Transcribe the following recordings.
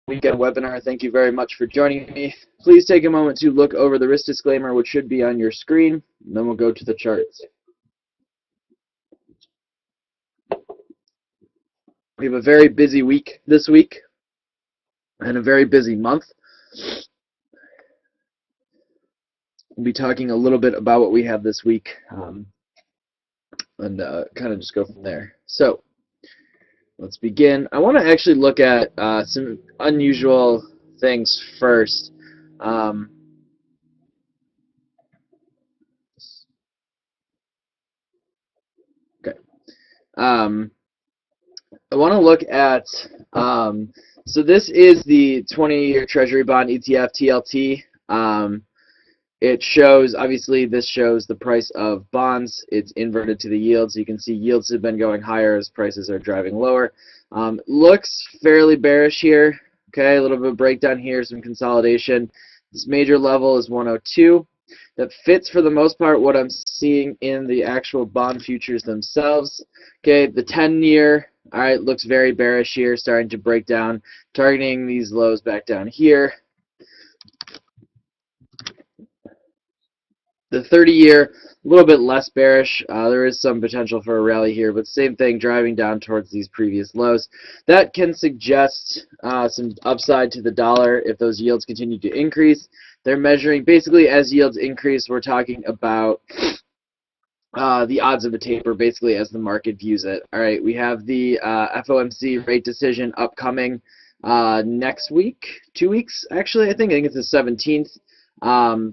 weekend webinar. Thank you very much for joining me. Please take a moment to look over the risk disclaimer, which should be on your screen, and then we'll go to the charts. We have a very busy week this week and a very busy month. We'll be talking a little bit about what we have this week and kind of just go from there. So let's begin. I want to actually look at some unusual things first. Okay. I want to look at, so this is the 20-year Treasury Bond ETF, TLT. It shows, obviously, this shows the price of bonds. It's inverted to the yield, so you can see yields have been going higher as prices are driving lower. Looks fairly bearish here. Okay, a little bit of breakdown here, some consolidation. This major level is 102. That fits, for the most part, what I'm seeing in the actual bond futures themselves. Okay, the 10-year, all right, looks very bearish here, starting to break down, targeting these lows back down here. The 30-year, a little bit less bearish. There is some potential for a rally here, but same thing, driving down towards these previous lows. That can suggest some upside to the dollar if those yields continue to increase. They're measuring, basically, as yields increase, we're talking about the odds of a taper, basically, as the market views it. All right, we have the FOMC rate decision upcoming next week, 2 weeks, actually. I think it's the 17th.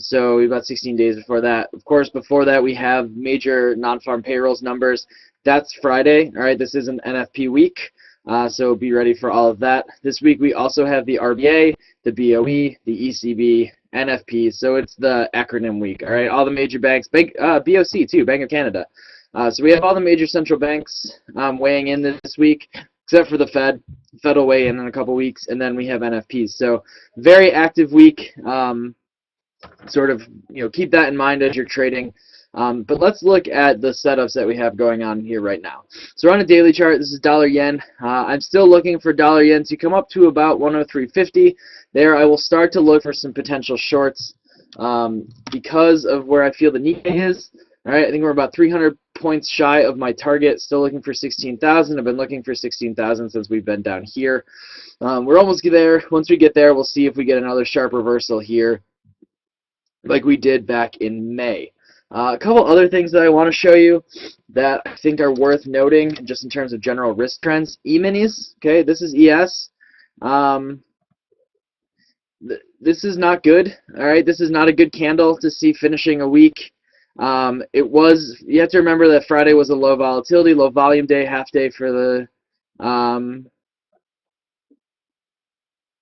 So we have about 16 days before that. Of course, before that, we have major non-farm payrolls numbers. That's Friday. All right, this is an NFP week, so be ready for all of that. This week, we also have the RBA, the BOE, the ECB, NFP, so it's the acronym week. All right, all the major banks, BOC too, Bank of Canada. So we have all the major central banks weighing in this week, except for the Fed. Fed will weigh in a couple weeks, and then we have NFPs. So very active week. Sort of, keep that in mind as you're trading. But let's look at the setups that we have going on here right now. So we're on a daily chart. This is dollar yen. I'm still looking for dollar yen to come up to about 103.50. There, I will start to look for some potential shorts because of where I feel the Nikkei is. All right, I think we're about 300 points shy of my target. Still looking for 16,000. I've been looking for 16,000 since we've been down here. We're almost there. Once we get there, we'll see if we get another sharp reversal here, like we did back in May. A couple other things that I want to show you that I think are worth noting just in terms of general risk trends. E-minis, okay, this is ES. This is not good, all right? This is not a good candle to see finishing a week. You have to remember that Friday was a low volatility, low volume day, half day for the,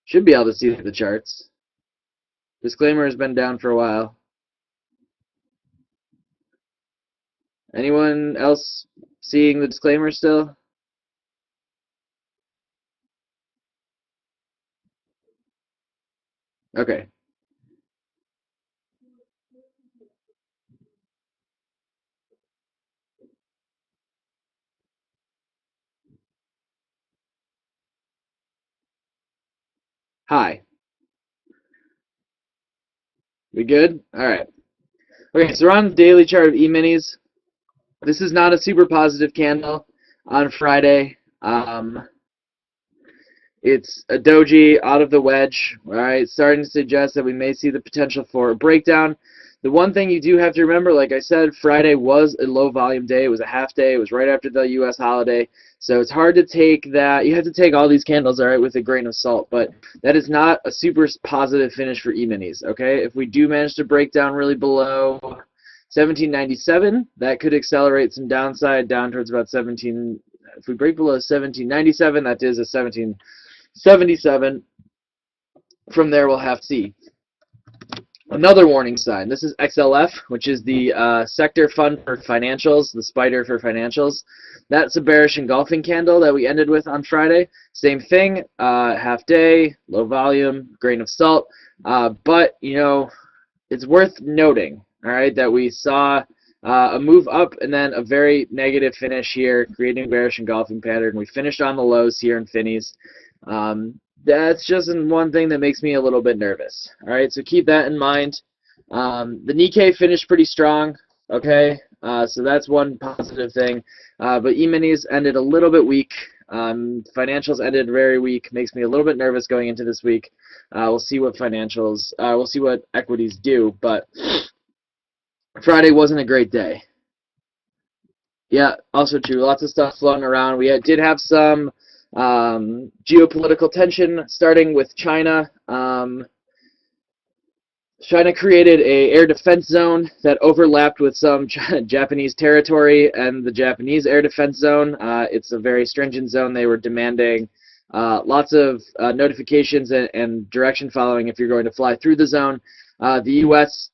should be able to see the charts. Disclaimer has been down for a while. Anyone else seeing the disclaimer still? Okay. Hi. We good? All right. Okay, so we're on the daily chart of E-minis. This is not a super positive candle on Friday. It's a doji out of the wedge, all right, starting to suggest that we may see the potential for a breakdown. The one thing you do have to remember, like I said, Friday was a low volume day. It was a half day. It was right after the U.S. holiday. So it's hard to take that. You have to take all these candles, all right, with a grain of salt. But that is not a super positive finish for E-minis, okay? If we do manage to break down really below 1797, that could accelerate some downside down towards about 17. If we break below 1797, that is a 1777. From there, we'll have to see. Another warning sign. This is XLF, which is the sector fund for financials, the spider for financials. That's a bearish engulfing candle that we ended with on Friday. Same thing, half day, low volume, grain of salt. But, it's worth noting, all right, that we saw a move up and then a very negative finish here, creating a bearish engulfing pattern. We finished on the lows here in Finnies. that's just one thing that makes me a little bit nervous. All right, so keep that in mind. The Nikkei finished pretty strong. Okay, so that's one positive thing. But E-minis ended a little bit weak. Financials ended very weak. Makes me a little bit nervous going into this week. We'll see what financials. We'll see what equities do. But Friday wasn't a great day. Yeah, also true. Lots of stuff floating around. We did have some geopolitical tension starting with China. China created a air defense zone that overlapped with some Japanese territory and the Japanese air defense zone. It's a very stringent zone. They were demanding lots of notifications and direction following if you're going to fly through the zone. The U.S.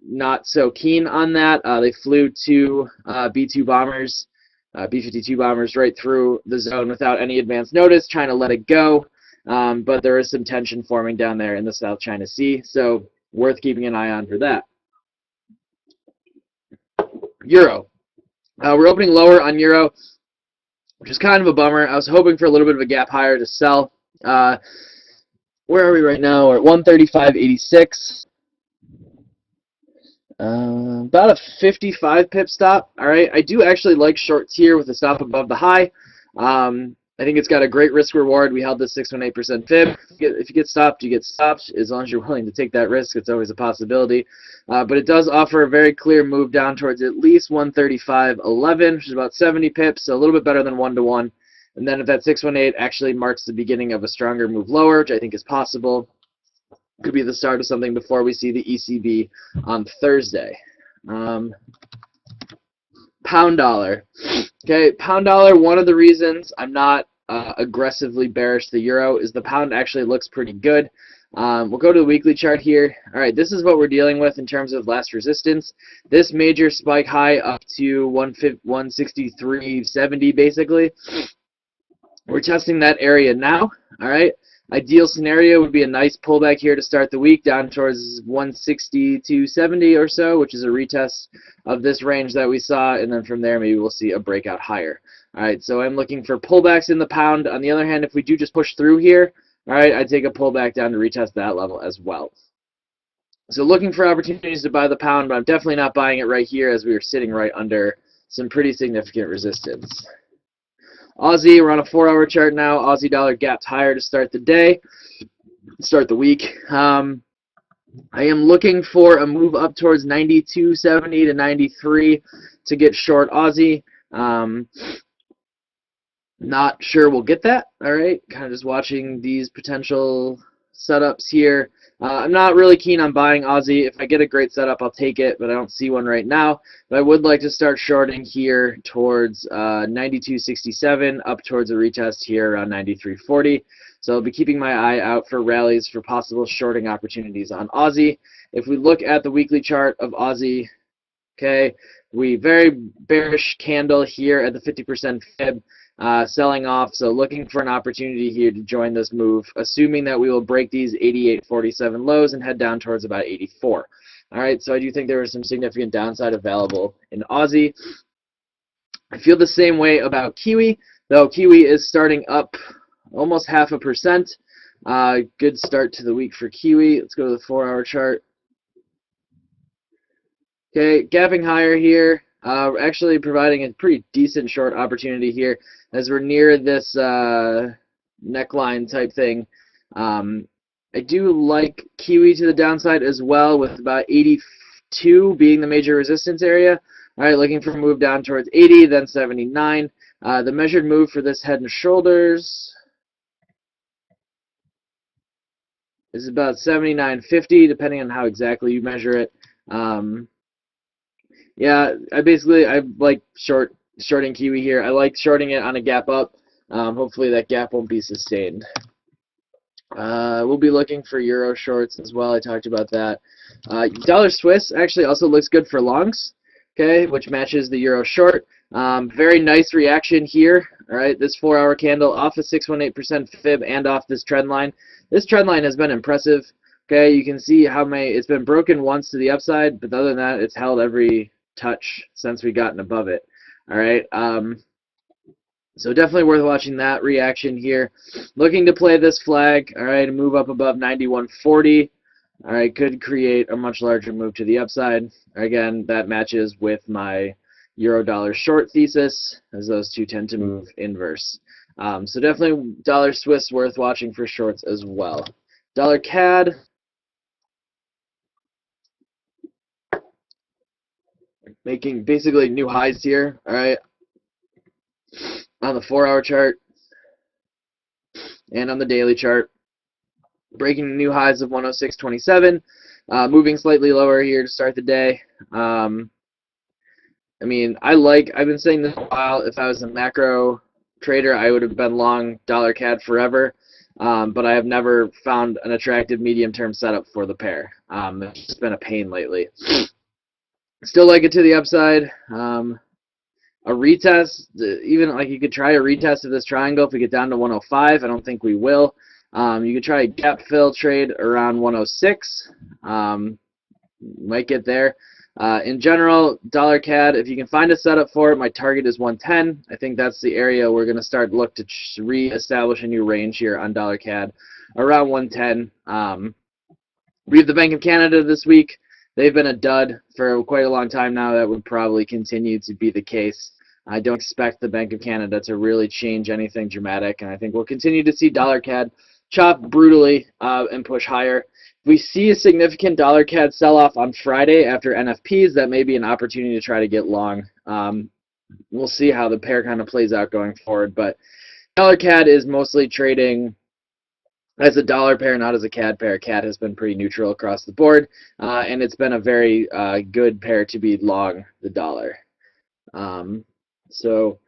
Not so keen on that. They flew two B-2 bombers, B-52 bombers right through the zone without any advance notice. China let it go, but there is some tension forming down there in the South China Sea, so worth keeping an eye on for that. Euro. We're opening lower on Euro, which is kind of a bummer. I was hoping for a little bit of a gap higher to sell. Where are we right now? We're at 135.86. About a 55 pip stop. All right, I do actually like shorts here with a stop above the high. I think it's got a great risk reward. We held this 6.8% fib. If you get stopped, you get stopped. As long as you're willing to take that risk, it's always a possibility. But it does offer a very clear move down towards at least 135.11, which is about 70 pips, so a little bit better than 1-to-1. And then if that 618 actually marks the beginning of a stronger move lower, which I think is possible, could be the start of something before we see the ECB on Thursday. Pound dollar. Okay, pound dollar, one of the reasons I'm not aggressively bearish the euro is the pound actually looks pretty good. We'll go to the weekly chart here. All right, this is what we're dealing with in terms of last resistance. This major spike high up to 163.70 basically. We're testing that area now. All right. Ideal scenario would be a nice pullback here to start the week down towards 162.70 or so, which is a retest of this range that we saw, and then from there maybe we'll see a breakout higher. All right, so I'm looking for pullbacks in the pound. On the other hand, if we do just push through here, all right, I'd take a pullback down to retest that level as well. So looking for opportunities to buy the pound, but I'm definitely not buying it right here as we are sitting right under some pretty significant resistance. Aussie, we're on a 4-hour chart now. Aussie dollar gapped higher to start the day, start the week. I am looking for a move up towards 92.70 to 93 to get short Aussie. Not sure we'll get that. All right, kind of just watching these potential setups here. I'm not really keen on buying Aussie. If I get a great setup, I'll take it, but I don't see one right now. But I would like to start shorting here towards 92.67, up towards a retest here around 93.40. So I'll be keeping my eye out for rallies for possible shorting opportunities on Aussie. If we look at the weekly chart of Aussie, okay, we very bearish candle here at the 50% fib. Selling off, so looking for an opportunity here to join this move, assuming that we will break these 88.47 lows and head down towards about 84. All right, so I do think there is some significant downside available in Aussie. I feel the same way about Kiwi, though Kiwi is starting up almost 0.5%. Good start to the week for Kiwi. Let's go to the 4-hour chart. Okay, gapping higher here. Actually providing a pretty decent short opportunity here as we're near this neckline type thing. I do like Kiwi to the downside as well, with about 82 being the major resistance area. All right, looking for a move down towards 80, then 79. The measured move for this head and shoulders is about 79.50, depending on how exactly you measure it. Yeah, I like shorting Kiwi here. I like shorting it on a gap up. Hopefully that gap won't be sustained. We'll be looking for Euro shorts as well. I talked about that. Dollar Swiss actually also looks good for longs, okay, which matches the Euro short. Very nice reaction here. All right, this 4-hour candle off a 6.18% fib and off this trend line. This trend line has been impressive. Okay, you can see how it's been broken once to the upside, but other than that, it's held every touch since we gotten above it. All right, So definitely worth watching that reaction here. Looking to play this flag, all right, move up above 91.40. All right, could create a much larger move to the upside. Again, that matches with my euro dollar short thesis, as those two tend to move inverse. So definitely dollar Swiss worth watching for shorts as well. Dollar CAD. Making basically new highs here, all right, on the 4-hour chart and on the daily chart. Breaking new highs of 106.27, moving slightly lower here to start the day. I mean, I've been saying this for a while, if I was a macro trader, I would have been long dollar CAD forever, but I have never found an attractive medium-term setup for the pair. It's just been a pain lately. Still like it to the upside. A retest, even like you could try a retest of this triangle if we get down to 105. I don't think we will. You could try a gap fill trade around 106. Might get there. In general, dollar CAD, if you can find a setup for it, my target is 110. I think that's the area we're going to start look to re-establish a new range here on dollar CAD around 110. We have the Bank of Canada this week. They've been a dud for quite a long time now. That would probably continue to be the case. I don't expect the Bank of Canada to really change anything dramatic, and I think we'll continue to see dollar CAD chop brutally and push higher. If we see a significant dollar CAD sell-off on Friday after NFPs, that may be an opportunity to try to get long. We'll see how the pair kind of plays out going forward, but dollar CAD is mostly trading as a dollar pair, not as a CAD pair. CAD has been pretty neutral across the board, and it's been a very good pair to be long the dollar. So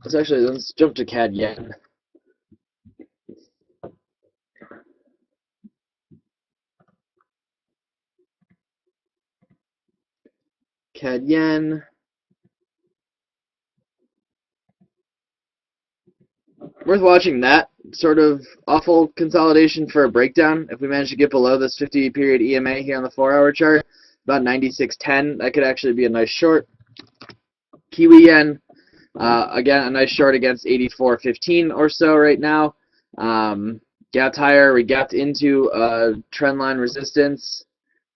let's jump to CAD yen. CAD yen. Worth watching that sort of awful consolidation for a breakdown. If we manage to get below this 50-period EMA here on the 4-hour chart, about 96.10, that could actually be a nice short. Kiwi yen, again, a nice short against 84.15 or so right now. Gapped higher, we gapped into trend line resistance.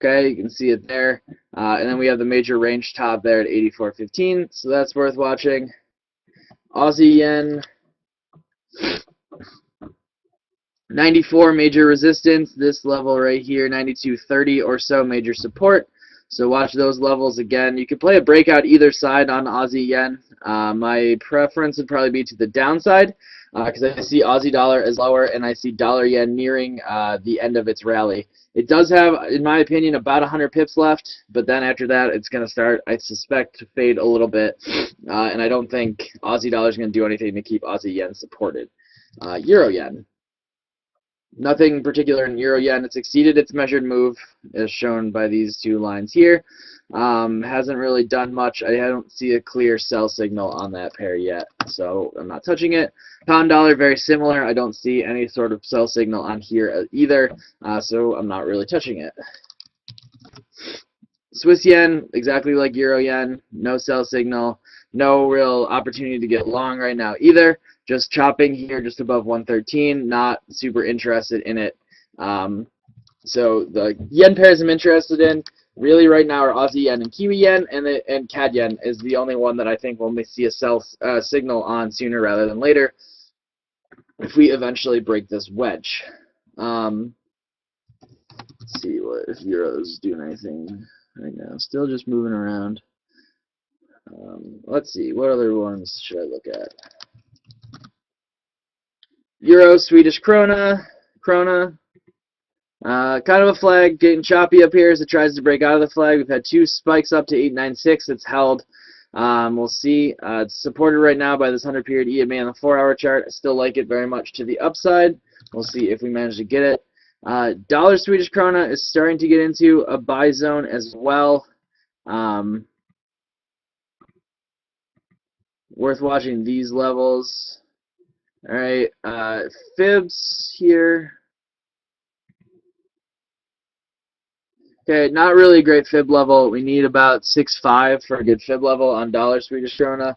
Okay, you can see it there. And then we have the major range top there at 84.15, so that's worth watching. Aussie yen. 94 major resistance, this level right here, 92.30 or so major support. So watch those levels again. You could play a breakout either side on Aussie yen. My preference would probably be to the downside because I see Aussie dollar as lower and I see dollar yen nearing the end of its rally. It does have, in my opinion, about 100 pips left, but then after that it's going to start, I suspect, to fade a little bit. And I don't think Aussie dollar is going to do anything to keep Aussie yen supported. Euro yen. Nothing particular in euro yen. It's exceeded its measured move, as shown by these two lines here. Hasn't really done much. I don't see a clear sell signal on that pair yet, so I'm not touching it. Pound dollar, very similar. I don't see any sort of sell signal on here either, so I'm not really touching it. Swiss yen, exactly like euro yen, no sell signal, no real opportunity to get long right now either. Just chopping here just above 113, not super interested in it. So the yen pairs I'm interested in really right now are Aussie yen and Kiwi yen, and CAD yen is the only one that I think we'll see a sell signal on sooner rather than later if we eventually break this wedge. Let's see what if Euro's doing anything right now. Still just moving around. Let's see, what other ones should I look at? Euro, Swedish krona, kind of a flag getting choppy up here as it tries to break out of the flag. We've had two spikes up to 896. It's held. We'll see. It's supported right now by this 100-period EMA on the 4-hour chart. I still like it very much to the upside. We'll see if we manage to get it. Dollar Swedish krona is starting to get into a buy zone as well. Worth watching these levels. All right, fibs here. Okay, not really a great fib level. We need about 6.5 for a good fib level on dollar Swedish krona.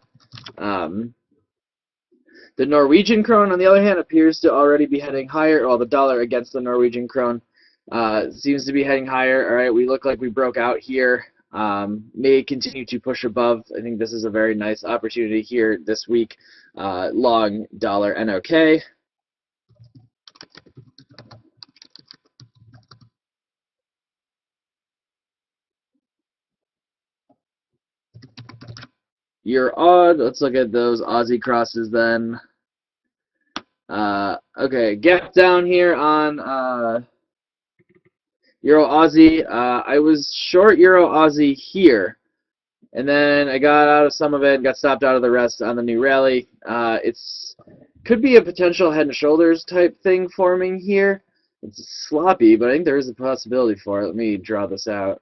The Norwegian krone, on the other hand, appears to already be heading higher. Well, the dollar against the Norwegian krone seems to be heading higher. All right, we look like we broke out here. May continue to push above. I think this is a very nice opportunity here this week. Long dollar NOK. Euro odd. Let's look at those Aussie crosses then. Okay, gap down here on Euro Aussie. I was short Euro Aussie here, and then I got out of some of it and got stopped out of the rest on the new rally. It's could be a potential head and shoulders type thing forming here. It's sloppy, but I think there is a possibility for it. Let me draw this out.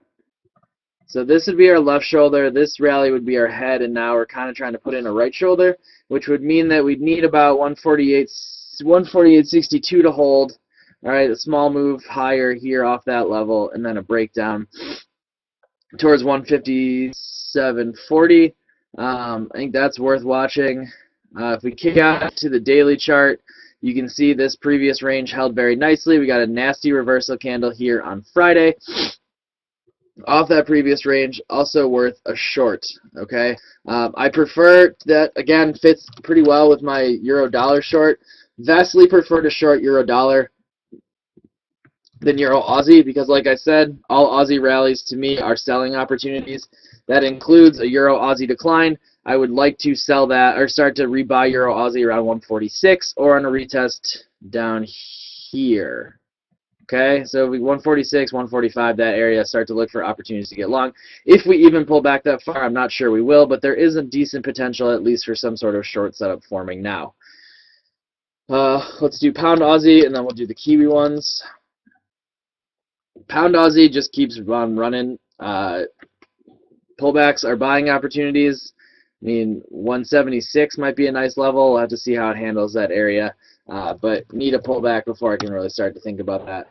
So this would be our left shoulder, this rally would be our head, and now we're kind of trying to put in a right shoulder, which would mean that we'd need about 148.62 to hold. All right, a small move higher here off that level, and then a breakdown towards 157.40. I think that's worth watching. If we kick out to the daily chart, you can see this previous range held very nicely. We got a nasty reversal candle here on Friday. Off that previous range, also worth a short, okay? I prefer that, again, fits pretty well with my euro-dollar short. Vastly prefer to short euro-dollar than euro-Aussie because, like I said, all Aussie rallies to me are selling opportunities. That includes a euro-Aussie decline. I would like to sell that or start to rebuy euro-Aussie around 146 or on a retest down here. Okay, so 146, 145, that area, start to look for opportunities to get long. If we even pull back that far, I'm not sure we will, but there is a decent potential at least for some sort of short setup forming now. Let's do pound Aussie, and then we'll do the Kiwi ones. Pound Aussie just keeps on running. Pullbacks are buying opportunities. I mean, 176 might be a nice level. We'll have to see how it handles that area, but need a pullback before I can really start to think about that.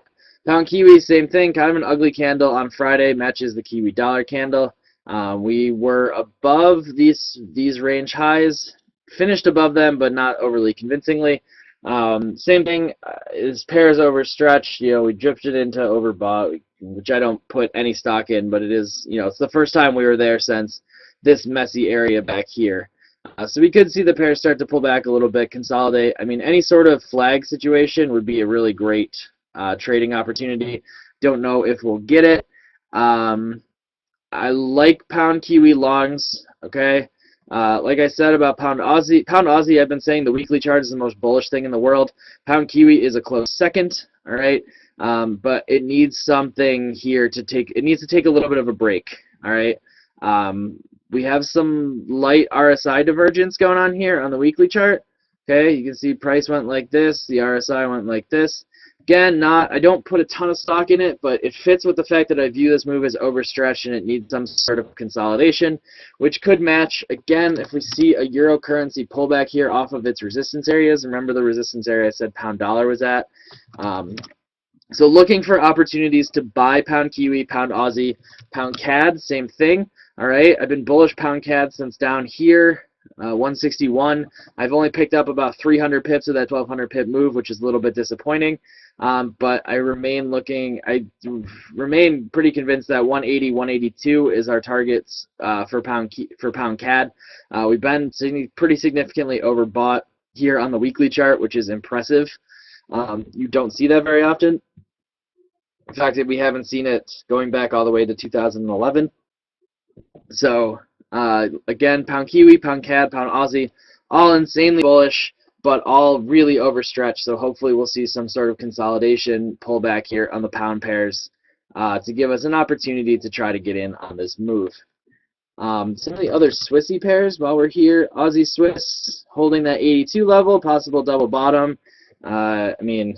Pound Kiwi, same thing, kind of an ugly candle on Friday, matches the Kiwi dollar candle. We were above these range highs, finished above them, but not overly convincingly. Same thing, is pairs overstretched. You know, we drifted into overbought, which I don't put any stock in, but it is, you know, it's the first time we were there since this messy area back here. So we could see the pair start to pull back a little bit, consolidate. I mean, any sort of flag situation would be a really great trading opportunity. Don't know if we'll get it. I like pound Kiwi longs, okay? Like I said about pound Aussie, I've been saying the weekly chart is the most bullish thing in the world. Pound Kiwi is a close second, all right? But it needs something here to take, it needs to take a little bit of a break, all right? We have some light RSI divergence going on here on the weekly chart. Okay, you can see price went like this, the RSI went like this. Again, I don't put a ton of stock in it, but it fits with the fact that I view this move as overstretched and it needs some sort of consolidation, which could match, again, if we see a euro currency pullback here off of its resistance areas. Remember the resistance area I said pound dollar was at? So looking for opportunities to buy pound Kiwi, pound Aussie, pound CAD, same thing. All right, I've been bullish pound CAD since down here, 161. I've only picked up about 300 pips of that 1,200 pip move, which is a little bit disappointing. But I remain pretty convinced that 180, 182 is our targets for pound CAD. We've been pretty significantly overbought here on the weekly chart, which is impressive. You don't see that very often. In fact, we haven't seen it going back all the way to 2011. So, again, pound Kiwi, pound CAD, pound Aussie, all insanely bullish, but all really overstretched. So hopefully we'll see some sort of consolidation pullback here on the pound pairs to give us an opportunity to try to get in on this move. Some of the other Swissy pairs while we're here, Aussie Swiss holding that 82 level, possible double bottom. I mean,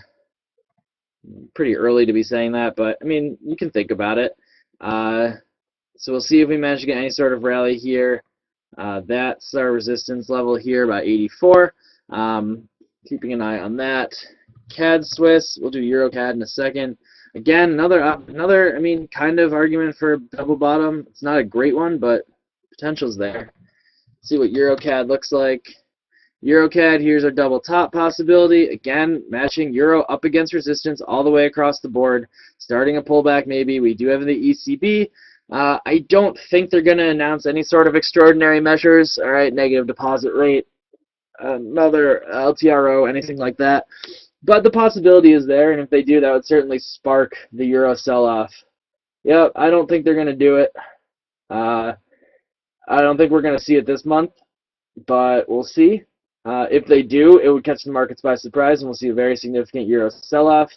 pretty early to be saying that, but I mean, you can think about it. So we'll see if we manage to get any sort of rally here. That's our resistance level here, about 84. Keeping an eye on that. CAD Swiss, we'll do Euro CAD in a second. Again, another, I mean, kind of argument for double bottom. It's not a great one, but potential's there. See what Euro CAD looks like. EuroCAD, here's our double top possibility. Again, matching euro up against resistance all the way across the board. Starting a pullback maybe. We do have the ECB. I don't think they're going to announce any sort of extraordinary measures. All right, negative deposit rate, another LTRO, anything like that. But the possibility is there, and if they do, that would certainly spark the euro sell-off. Yep, I don't think they're going to do it. I don't think we're going to see it this month, but we'll see. If they do, it would catch the markets by surprise, and we'll see a very significant euro sell-off.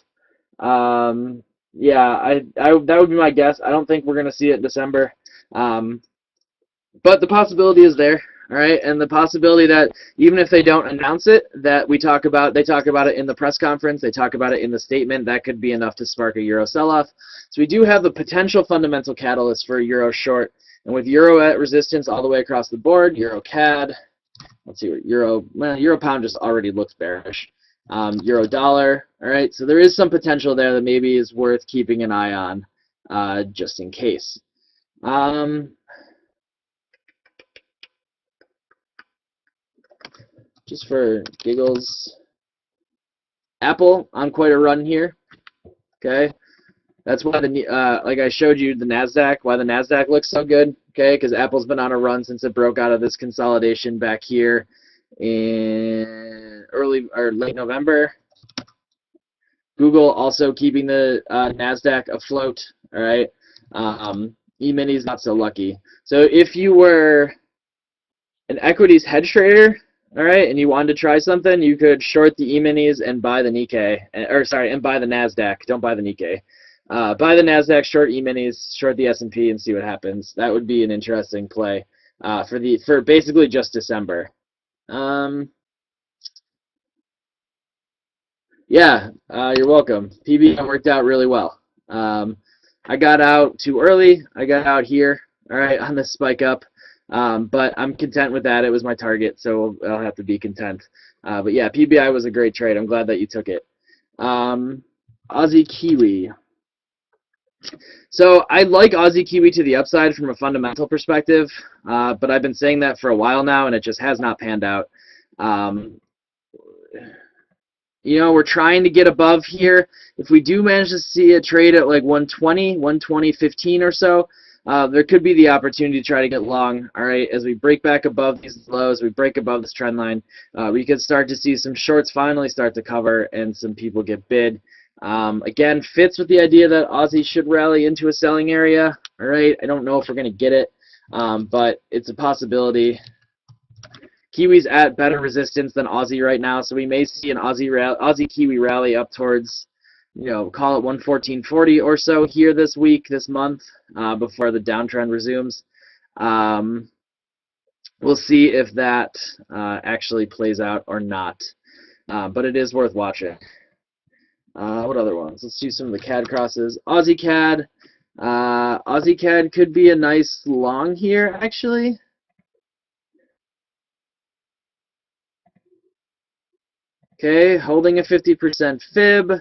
Yeah, that would be my guess. I don't think we're going to see it in December, but the possibility is there. All right, and the possibility that even if they don't announce it, that they talk about it in the press conference, they talk about it in the statement, that could be enough to spark a euro sell-off. So we do have a potential fundamental catalyst for a euro short, and with euro at resistance all the way across the board, euro CAD. Let's see what euro pound just already looks bearish. Euro dollar. All right, so there is some potential there that maybe is worth keeping an eye on, just in case. Just for giggles, Apple on quite a run here. Okay, that's why like I showed you the Nasdaq. Why the Nasdaq looks so good. Okay, because Apple's been on a run since it broke out of this consolidation back here in early or late November. Google also keeping the Nasdaq afloat. All right, E-minis not so lucky. So if you were an equities hedge trader, all right, and you wanted to try something, you could short the E-minis and buy the Nikkei, and buy the Nasdaq. Don't buy the Nikkei. Buy the Nasdaq, short E-minis, short the S&P, and see what happens. That would be an interesting play for basically just December. Yeah, you're welcome. PBI worked out really well. I got out too early. I got out here, all right, on this spike up. But I'm content with that. It was my target, so I'll have to be content. But yeah, PBI was a great trade. I'm glad that you took it. Aussie Kiwi. So I like Aussie Kiwi to the upside from a fundamental perspective, but I've been saying that for a while now, and it just has not panned out. You know, we're trying to get above here. If we do manage to see a trade at like 120, 120.15 or so, there could be the opportunity to try to get long. All right, as we break back above these lows, we break above this trend line, we could start to see some shorts finally start to cover and some people get bid. Again, fits with the idea that Aussie should rally into a selling area. All right, I don't know if we're going to get it, but it's a possibility. Kiwi's at better resistance than Aussie right now, so we may see an Aussie Kiwi rally up towards, you know, call it 114.40 or so here this week, this month, before the downtrend resumes. We'll see if that actually plays out or not, but it is worth watching. What other ones? Let's do some of the CAD crosses. Aussie CAD. Aussie CAD could be a nice long here, actually. Okay, holding a 50% fib.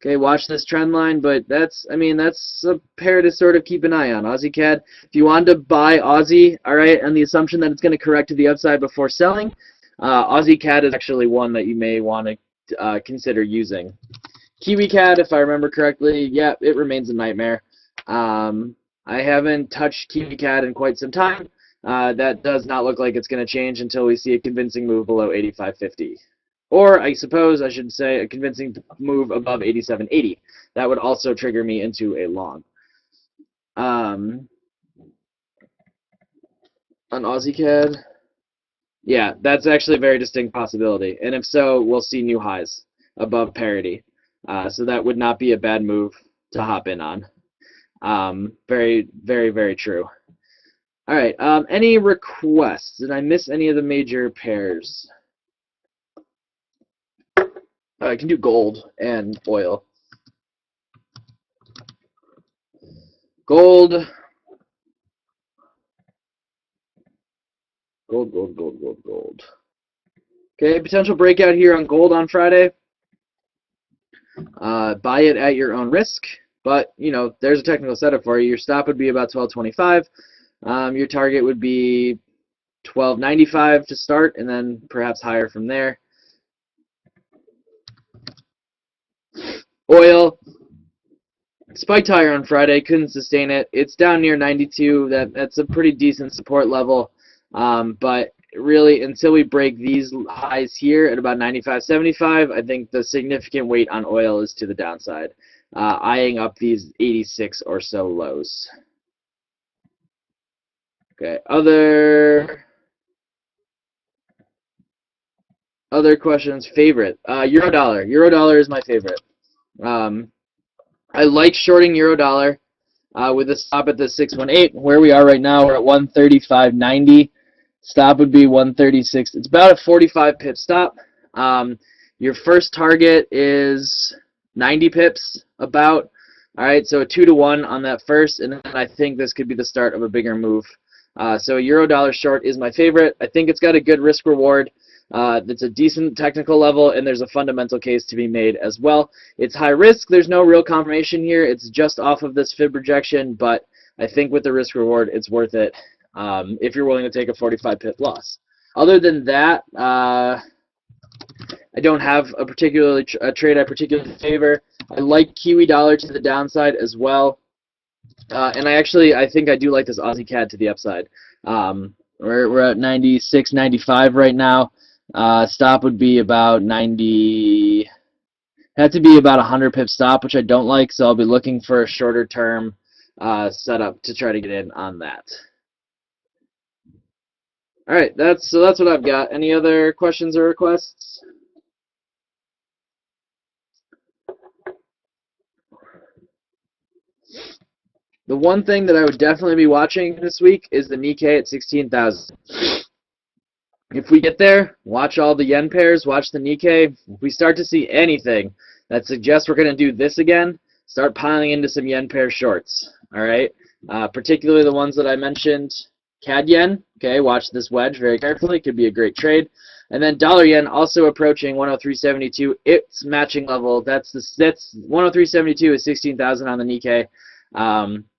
Okay, watch this trend line, but that's a pair to sort of keep an eye on. Aussie CAD. If you want to buy Aussie, all right, and the assumption that it's going to correct to the upside before selling, Aussie CAD is actually one that you may want to consider using. Kiwi CAD, if I remember correctly, yeah, it remains a nightmare. I haven't touched Kiwi CAD in quite some time. That does not look like it's going to change until we see a convincing move below 85.50. Or, I suppose I should say, a convincing move above 87.80. That would also trigger me into a long. On Aussie CAD, yeah, that's actually a very distinct possibility. And if so, we'll see new highs above parity. So that would not be a bad move to hop in on. Very, very, very true. All right, any requests? Did I miss any of the major pairs? I can do gold and oil. Gold. Gold. Okay, potential breakout here on gold on Friday. Buy it at your own risk, but you know there's a technical setup for you. Your stop would be about 12.25. Your target would be 12.95 to start, and then perhaps higher from there. Oil spiked higher on Friday, couldn't sustain it. It's down near 92. That's a pretty decent support level, but really until we break these highs here at about 95.75, I think the significant weight on oil is to the downside, eyeing up these 86 or so lows. Okay, other questions. Favorite, Eurodollar. Eurodollar is my favorite. I like shorting Eurodollar with a stop at the 618. Where we are right now, we're at 135.90. Stop would be 136. It's about a 45 pip stop. Your first target is 90 pips about. All right, so a 2-to-1 on that first, and then I think this could be the start of a bigger move. So a Eurodollar short is my favorite. I think it's got a good risk reward. It's a decent technical level, and there's a fundamental case to be made as well. It's high risk. There's no real confirmation here. It's just off of this fib rejection, but I think with the risk reward, it's worth it if you're willing to take a 45 pip loss. Other than that, I don't have a trade I particularly favor. I like Kiwi dollar to the downside as well, and I think I do like this Aussie CAD to the upside. We're at 96.95 right now. Stop would be about 90. Had to be about 100 pip stop, which I don't like, so I'll be looking for a shorter term setup to try to get in on that. All right, that's what I've got. Any other questions or requests? The one thing that I would definitely be watching this week is the Nikkei at 16,000. If we get there, watch all the yen pairs, watch the Nikkei. If we start to see anything that suggests we're going to do this again, start piling into some yen pair shorts, all right? Particularly the ones that I mentioned, CAD yen, okay, watch this wedge very carefully. It could be a great trade. And then dollar yen also approaching 103.72, its matching level. That's 103.72 is 16,000 on the Nikkei.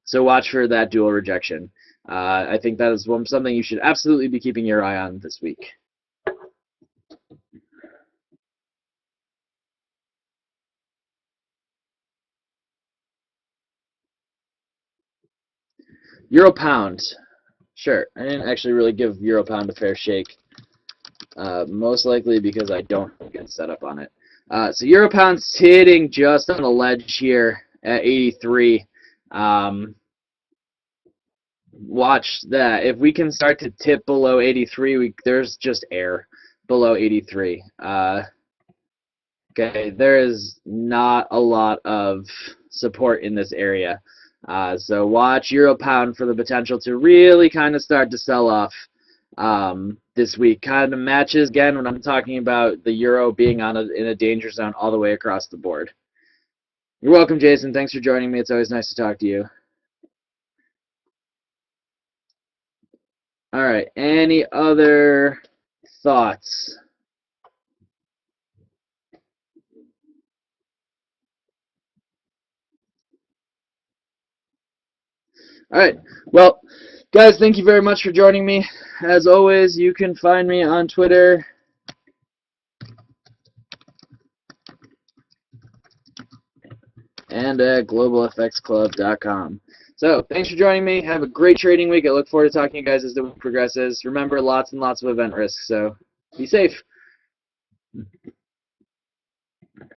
So watch for that dual rejection. I think that is something you should absolutely be keeping your eye on this week. Euro pound. Sure. I didn't actually really give Euro pound a fair shake. Most likely because I don't have a good setup on it. So Euro pound's sitting just on the ledge here at 83. Watch that. If we can start to tip below 83, there's just air below 83. Okay, there is not a lot of support in this area. So watch Euro pound for the potential to really kind of start to sell off this week. Kind of matches again when I'm talking about the euro being in a danger zone all the way across the board. You're welcome, Jason. Thanks for joining me. It's always nice to talk to you. All right. Any other thoughts? All right. Well, guys, thank you very much for joining me. As always, you can find me on Twitter and at globalfxclub.com. So, thanks for joining me. Have a great trading week. I look forward to talking to you guys as the week progresses. Remember, lots and lots of event risks, so be safe.